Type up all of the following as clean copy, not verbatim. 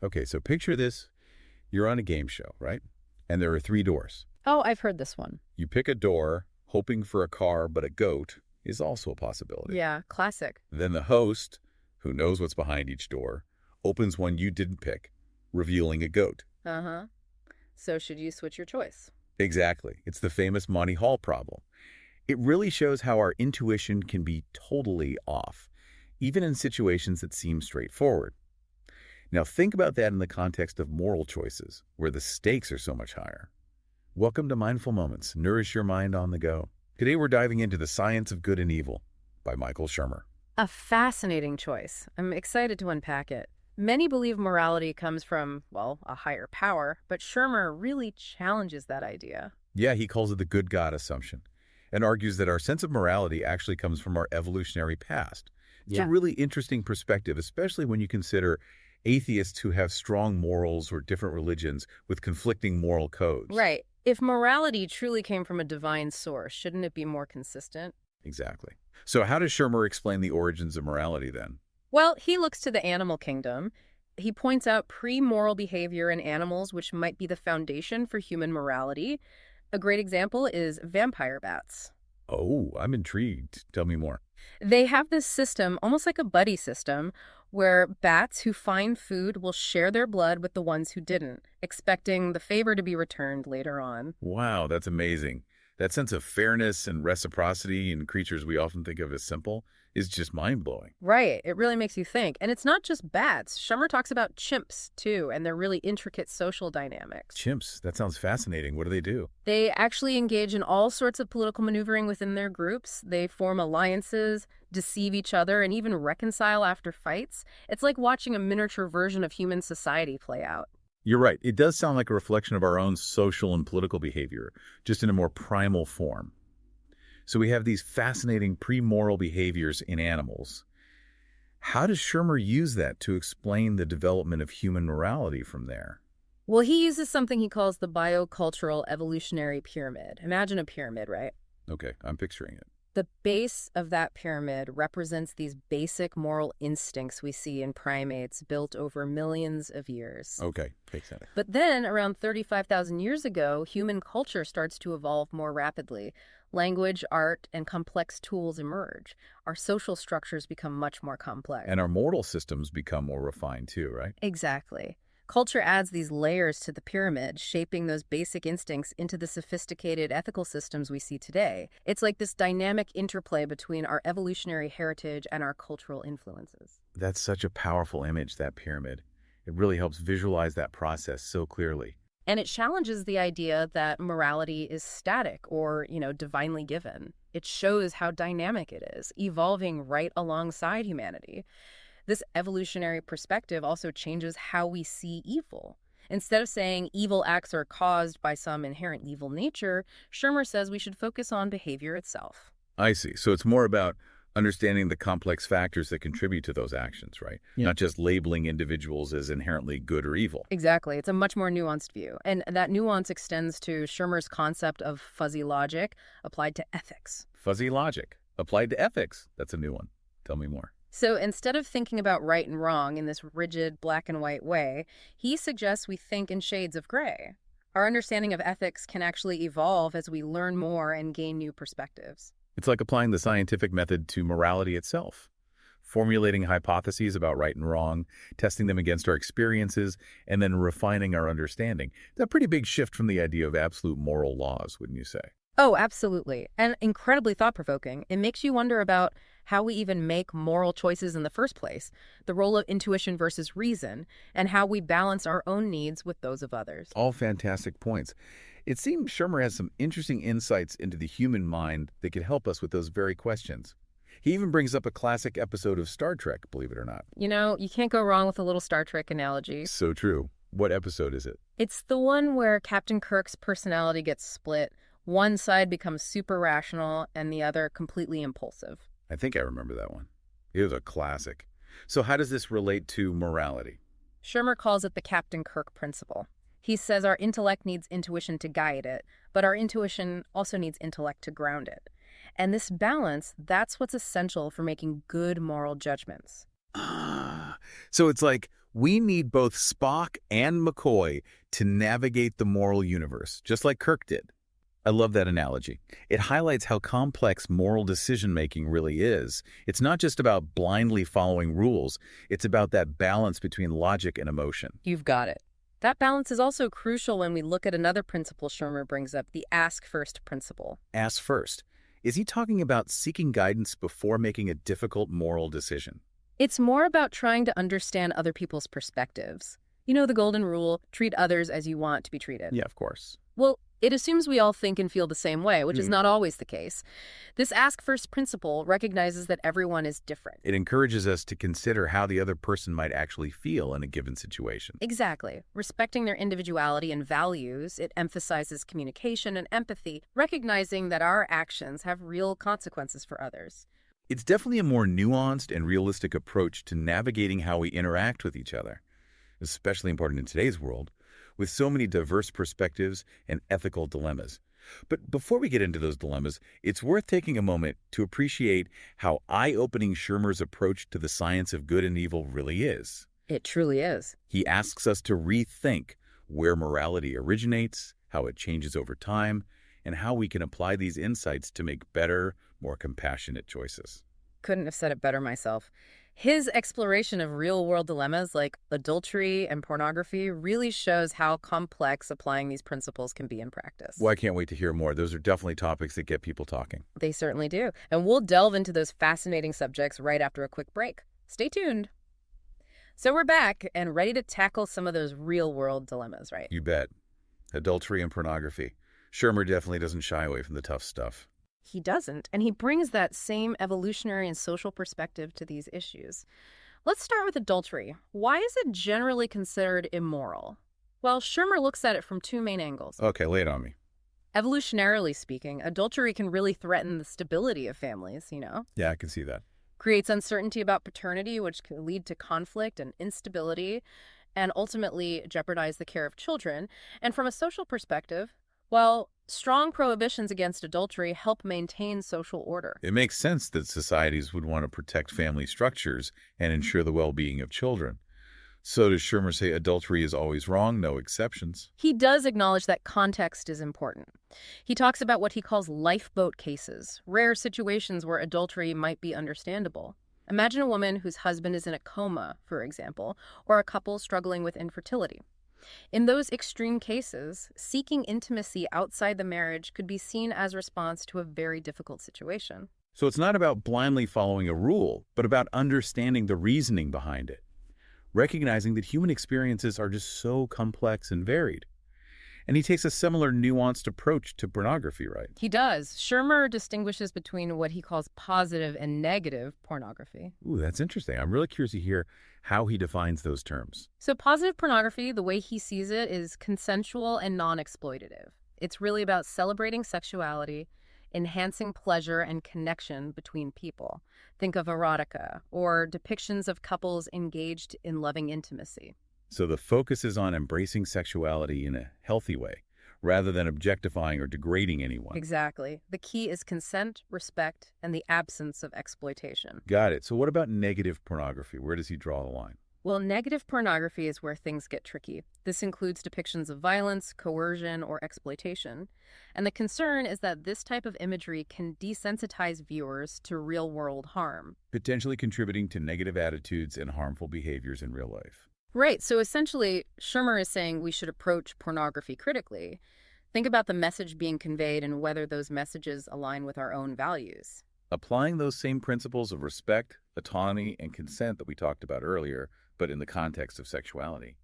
Okay, so picture this. You're on a game show, right? And there are three doors. Oh, I've heard this one. You pick a door, hoping for a car, but a goat is also a possibility. Yeah, classic. Then the host, who knows what's behind each door, opens one you didn't pick, revealing a goat. Uh-huh. So should you switch your choice? Exactly. It's the famous Monty Hall problem. It really shows how our intuition can be totally off, even in situations that seem straightforward. Now think about that in the context of moral choices, where the stakes are so much higher. Welcome to Mindful Moments. Nourish your mind on the go. Today we're diving into The Science of Good and Evil by Michael Shermer. A fascinating choice. I'm excited to unpack it. Many believe morality comes from, well, a higher power, but Shermer really challenges that idea. Yeah, he calls it the good God assumption and argues that our sense of morality actually comes from our evolutionary past. It's a Yeah. really interesting perspective, especially when you consider atheists who have strong morals or different religions with conflicting moral codes. Right. If morality truly came from a divine source, shouldn't it be more consistent? Exactly. So how does Shermer explain the origins of morality then? Well, he looks to the animal kingdom. He points out pre-moral behavior in animals, which might be the foundation for human morality. A great example is vampire bats. Oh, I'm intrigued. Tell me more. They have this system, almost like a buddy system, where bats who find food will share their blood with the ones who didn't, expecting the favor to be returned later on. Wow, that's amazing. That sense of fairness and reciprocity in creatures we often think of as simple is just mind-blowing. Right, it really makes you think. And it's not just bats. Schumer talks about chimps, too, and their really intricate social dynamics. Chimps, that sounds fascinating. What do they do? They actually engage in all sorts of political maneuvering within their groups. They form alliances, deceive each other, and even reconcile after fights. It's like watching a miniature version of human society play out. You're right. It does sound like a reflection of our own social and political behavior, just in a more primal form. So we have these fascinating pre-moral behaviors in animals. How does Shermer use that to explain the development of human morality from there? Well, he uses something he calls the biocultural evolutionary pyramid. Imagine a pyramid, right? Okay, I'm picturing it. The base of that pyramid represents these basic moral instincts we see in primates built over millions of years. Okay, makes sense. But then, around 35,000 years ago, human culture starts to evolve more rapidly. Language, art, and complex tools emerge. Our social structures become much more complex. And our moral systems become more refined too, right? Exactly. Culture adds these layers to the pyramid, shaping those basic instincts into the sophisticated ethical systems we see today. It's like this dynamic interplay between our evolutionary heritage and our cultural influences. That's such a powerful image, that pyramid. It really helps visualize that process so clearly. And it challenges the idea that morality is static or, divinely given. It shows how dynamic it is, evolving right alongside humanity. This evolutionary perspective also changes how we see evil. Instead of saying evil acts are caused by some inherent evil nature, Shermer says we should focus on behavior itself. I see. So it's more about understanding the complex factors that contribute to those actions, right? Yeah. Not just labeling individuals as inherently good or evil. Exactly. It's a much more nuanced view. And that nuance extends to Shermer's concept of fuzzy logic applied to ethics. Fuzzy logic applied to ethics. That's a new one. Tell me more. So instead of thinking about right and wrong in this rigid black and white way, he suggests we think in shades of gray. Our understanding of ethics can actually evolve as we learn more and gain new perspectives. It's like applying the scientific method to morality itself, formulating hypotheses about right and wrong, testing them against our experiences, and then refining our understanding. It's a pretty big shift from the idea of absolute moral laws, wouldn't you say? Oh, absolutely. And incredibly thought-provoking. It makes you wonder about how we even make moral choices in the first place, the role of intuition versus reason, and how we balance our own needs with those of others. All fantastic points. It seems Shermer has some interesting insights into the human mind that could help us with those very questions. He even brings up a classic episode of Star Trek, believe it or not. You can't go wrong with a little Star Trek analogy. So true. What episode is it? It's the one where Captain Kirk's personality gets split. One side becomes super rational and the other completely impulsive. I think I remember that one. It was a classic. So how does this relate to morality? Shermer calls it the Captain Kirk principle. He says our intellect needs intuition to guide it, but our intuition also needs intellect to ground it. And this balance, that's what's essential for making good moral judgments. So it's like We need both Spock and McCoy to navigate the moral universe, just like Kirk did. I love that analogy. It highlights how complex moral decision-making really is. It's not just about blindly following rules. It's about that balance between logic and emotion. You've got it. That balance is also crucial when we look at another principle Shermer brings up, the ask first principle. Ask first. Is he talking about seeking guidance before making a difficult moral decision? It's more about trying to understand other people's perspectives. You know the golden rule, treat others as you want to be treated. Yeah, of course. Well, it assumes we all think and feel the same way, which is not always the case. This ask first principle recognizes that everyone is different. It encourages us to consider how the other person might actually feel in a given situation. Exactly. Respecting their individuality and values, it emphasizes communication and empathy, recognizing that our actions have real consequences for others. It's definitely a more nuanced and realistic approach to navigating how we interact with each other, especially important in today's world, with so many diverse perspectives and ethical dilemmas. But before we get into those dilemmas, it's worth taking a moment to appreciate how eye-opening Shermer's approach to the science of good and evil really is. It truly is. He asks us to rethink where morality originates, how it changes over time, and how we can apply these insights to make better, more compassionate choices. Couldn't have said it better myself. His exploration of real-world dilemmas like adultery and pornography really shows how complex applying these principles can be in practice. Well, I can't wait to hear more. Those are definitely topics that get people talking. They certainly do. And we'll delve into those fascinating subjects right after a quick break. Stay tuned. So we're back and ready to tackle some of those real-world dilemmas, right? You bet. Adultery and pornography. Shermer definitely doesn't shy away from the tough stuff. He doesn't, and he brings that same evolutionary and social perspective to these issues. Let's start with adultery. Why is it generally considered immoral? Well, Shermer looks at it from two main angles. Okay, lay it on me. Evolutionarily speaking, adultery can really threaten the stability of families, Yeah, I can see that. Creates uncertainty about paternity, which can lead to conflict and instability, and ultimately jeopardize the care of children. And from a social perspective, well, strong prohibitions against adultery help maintain social order. It makes sense that societies would want to protect family structures and ensure the well-being of children. So does Shermer say adultery is always wrong, no exceptions? He does acknowledge that context is important. He talks about what he calls lifeboat cases, rare situations where adultery might be understandable. Imagine a woman whose husband is in a coma, for example, or a couple struggling with infertility. In those extreme cases, seeking intimacy outside the marriage could be seen as a response to a very difficult situation. So it's not about blindly following a rule, but about understanding the reasoning behind it, recognizing that human experiences are just so complex and varied. And he takes a similar nuanced approach to pornography, right? He does. Shermer distinguishes between what he calls positive and negative pornography. Ooh, that's interesting. I'm really curious to hear how he defines those terms. So positive pornography, the way he sees it, is consensual and non-exploitative. It's really about celebrating sexuality, enhancing pleasure and connection between people. Think of erotica or depictions of couples engaged in loving intimacy. So the focus is on embracing sexuality in a healthy way, rather than objectifying or degrading anyone. Exactly. The key is consent, respect, and the absence of exploitation. Got it. So what about negative pornography? Where does he draw the line? Well, negative pornography is where things get tricky. This includes depictions of violence, coercion, or exploitation. And the concern is that this type of imagery can desensitize viewers to real-world harm. Potentially contributing to negative attitudes and harmful behaviors in real life. Right. So essentially, Shermer is saying we should approach pornography critically. Think about the message being conveyed and whether those messages align with our own values. Applying those same principles of respect, autonomy, and consent that we talked about earlier, but in the context of sexuality,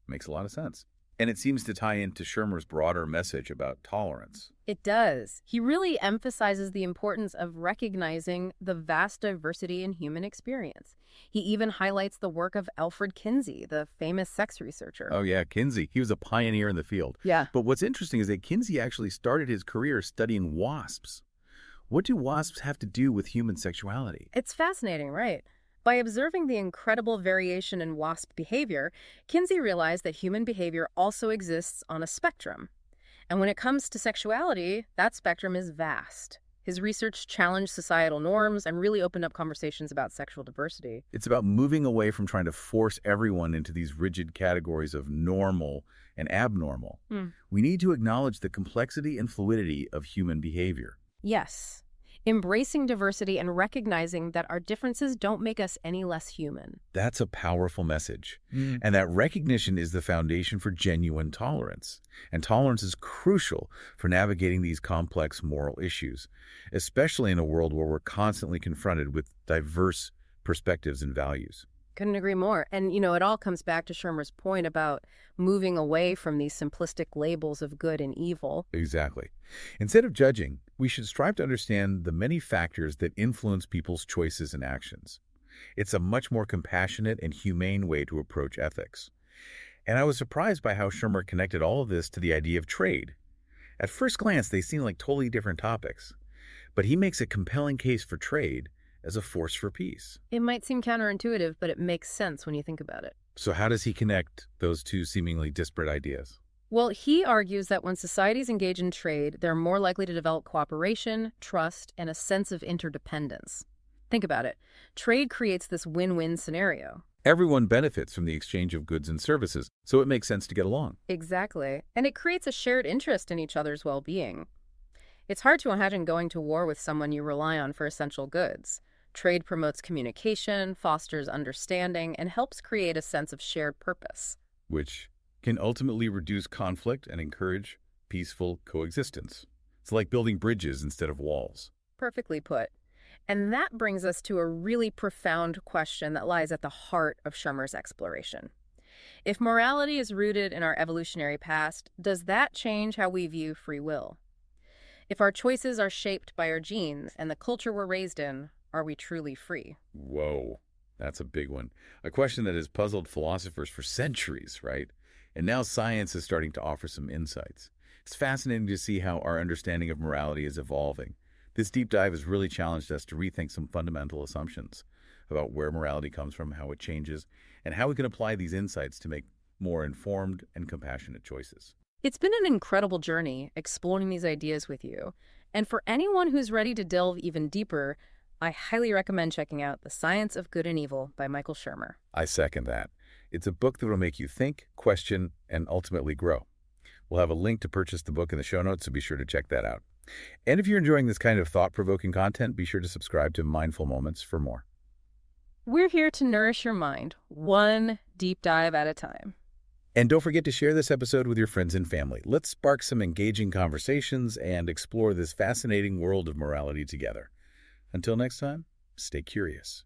makes a lot of sense. And it seems to tie into Shermer's broader message about tolerance. It does. He really emphasizes the importance of recognizing the vast diversity in human experience. He even highlights the work of Alfred Kinsey, the famous sex researcher. Oh yeah, Kinsey. He was a pioneer in the field. Yeah. But what's interesting is that Kinsey actually started his career studying wasps. What do wasps have to do with human sexuality? It's fascinating, right? By observing the incredible variation in wasp behavior, Kinsey realized that human behavior also exists on a spectrum. And when it comes to sexuality, that spectrum is vast. His research challenged societal norms and really opened up conversations about sexual diversity. It's about moving away from trying to force everyone into these rigid categories of normal and abnormal. Hmm. We need to acknowledge the complexity and fluidity of human behavior. Yes. Embracing diversity and recognizing that our differences don't make us any less human. That's a powerful message. And that recognition is the foundation for genuine tolerance. And tolerance is crucial for navigating these complex moral issues, especially in a world where we're constantly confronted with diverse perspectives and values. Couldn't agree more. And, it all comes back to Shermer's point about moving away from these simplistic labels of good and evil. Exactly. Instead of judging, we should strive to understand the many factors that influence people's choices and actions. It's a much more compassionate and humane way to approach ethics. And I was surprised by how Shermer connected all of this to the idea of trade. At first glance, they seem like totally different topics. But he makes a compelling case for trade as a force for peace. It might seem counterintuitive, but it makes sense when you think about it. So how does he connect those two seemingly disparate ideas? Well, he argues that when societies engage in trade, they're more likely to develop cooperation, trust, and a sense of interdependence. Think about it. Trade creates this win-win scenario. Everyone benefits from the exchange of goods and services, so it makes sense to get along. Exactly. And it creates a shared interest in each other's well-being. It's hard to imagine going to war with someone you rely on for essential goods. Trade promotes communication, fosters understanding, and helps create a sense of shared purpose. Which can ultimately reduce conflict and encourage peaceful coexistence. It's like building bridges instead of walls. Perfectly put. And that brings us to a really profound question that lies at the heart of Shermer's exploration. If morality is rooted in our evolutionary past, does that change how we view free will? If our choices are shaped by our genes and the culture we're raised in, are we truly free? Whoa, that's a big one. A question that has puzzled philosophers for centuries, right? And now science is starting to offer some insights. It's fascinating to see how our understanding of morality is evolving. This deep dive has really challenged us to rethink some fundamental assumptions about where morality comes from, how it changes, and how we can apply these insights to make more informed and compassionate choices. It's been an incredible journey exploring these ideas with you. And for anyone who's ready to delve even deeper, I highly recommend checking out The Science of Good and Evil by Michael Shermer. I second that. It's a book that will make you think, question, and ultimately grow. We'll have a link to purchase the book in the show notes, so be sure to check that out. And if you're enjoying this kind of thought-provoking content, be sure to subscribe to Mindful Moments for more. We're here to nourish your mind, one deep dive at a time. And don't forget to share this episode with your friends and family. Let's spark some engaging conversations and explore this fascinating world of morality together. Until next time, stay curious.